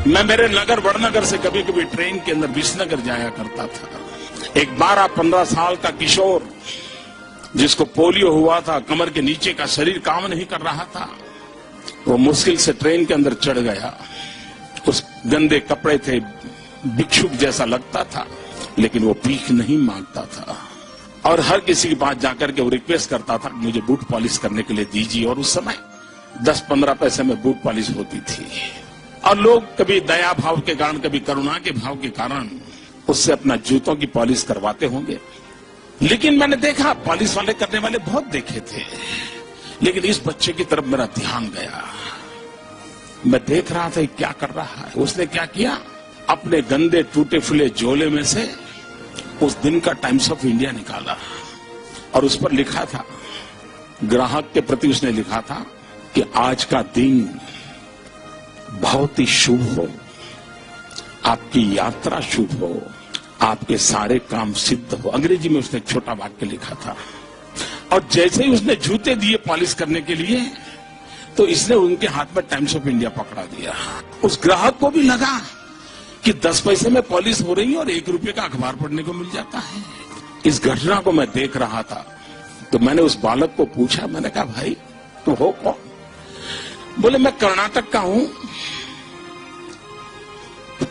मैं मेरे नगर वड़नगर से कभी कभी ट्रेन के अंदर विसनगर जाया करता था। एक 12-15 साल का किशोर जिसको पोलियो हुआ था, कमर के नीचे का शरीर काम नहीं कर रहा था, वो मुश्किल से ट्रेन के अंदर चढ़ गया। उस गंदे कपड़े थे, भिक्षुक जैसा लगता था, लेकिन वो भीख नहीं मांगता था और हर किसी के पास जाकर के वो रिक्वेस्ट करता था मुझे बूट पॉलिश करने के लिए दीजिए। और उस समय 10-15 पैसे में बूट पॉलिश होती थी और लोग कभी दया भाव के कारण, कभी करुणा के भाव के कारण उससे अपना जूतों की पॉलिश करवाते होंगे। लेकिन मैंने देखा पॉलिश वाले करने वाले बहुत देखे थे, लेकिन इस बच्चे की तरफ मेरा ध्यान गया। मैं देख रहा था क्या कर रहा है। उसने क्या किया, अपने गंदे टूटे फूले झोले में से उस दिन का टाइम्स ऑफ इंडिया निकाला और उस पर लिखा था, ग्राहक के प्रति उसने लिखा था कि आज का दिन बहुत ही शुभ हो, आपकी यात्रा शुभ हो, आपके सारे काम सिद्ध हो। अंग्रेजी में उसने छोटा वाक्य लिखा था और जैसे ही उसने जूते दिए पॉलिश करने के लिए तो इसने उनके हाथ में टाइम्स ऑफ इंडिया पकड़ा दिया। उस ग्राहक को भी लगा कि 10 पैसे में पॉलिश हो रही है और 1 रुपये का अखबार पढ़ने को मिल जाता है। इस घटना को मैं देख रहा था तो मैंने उस बालक को पूछा, मैंने कहा भाई तू हो कौन? बोले मैं कर्नाटक का हूं,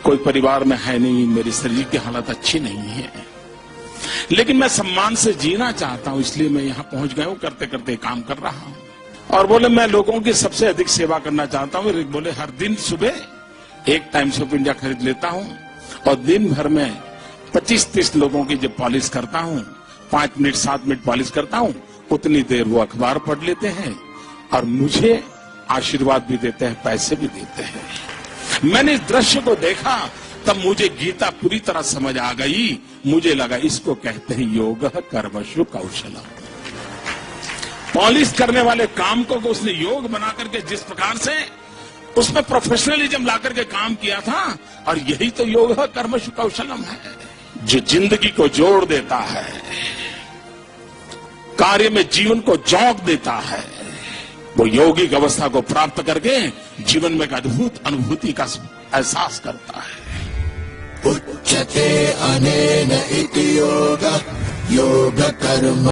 कोई परिवार में है नहीं, मेरी शरीर की हालत अच्छी नहीं है, लेकिन मैं सम्मान से जीना चाहता हूं, इसलिए मैं यहां पहुंच गया हूं, करते करते काम कर रहा हूं। और बोले मैं लोगों की सबसे अधिक सेवा करना चाहता हूं। बोले हर दिन सुबह 1 टाइम्स ऑफ इंडिया खरीद लेता हूं और दिन भर में 25-30 लोगों की जब पॉलिश करता हूं, 5 मिनट 7 मिनट पॉलिश करता हूं, उतनी देर वो अखबार पढ़ लेते हैं और मुझे आशीर्वाद भी देते हैं, पैसे भी देते हैं। मैंने इस दृश्य को देखा तब मुझे गीता पूरी तरह समझ आ गई। मुझे लगा इसको कहते हैं योग कर्मसु कौशलम। पॉलिश करने वाले काम को उसने योग बना करके जिस प्रकार से उसमें प्रोफेशनलिज्म ला करके काम किया था, और यही तो योग कर्मसु कौशलम है जो जिंदगी को जोड़ देता है, कार्य में जीवन को जोक देता है। वो यौगिक अवस्था को प्राप्त करके जीवन में एक अद्भुत अनुभूति का एहसास करता है। उच्यते अनेन इति योग योग कर्म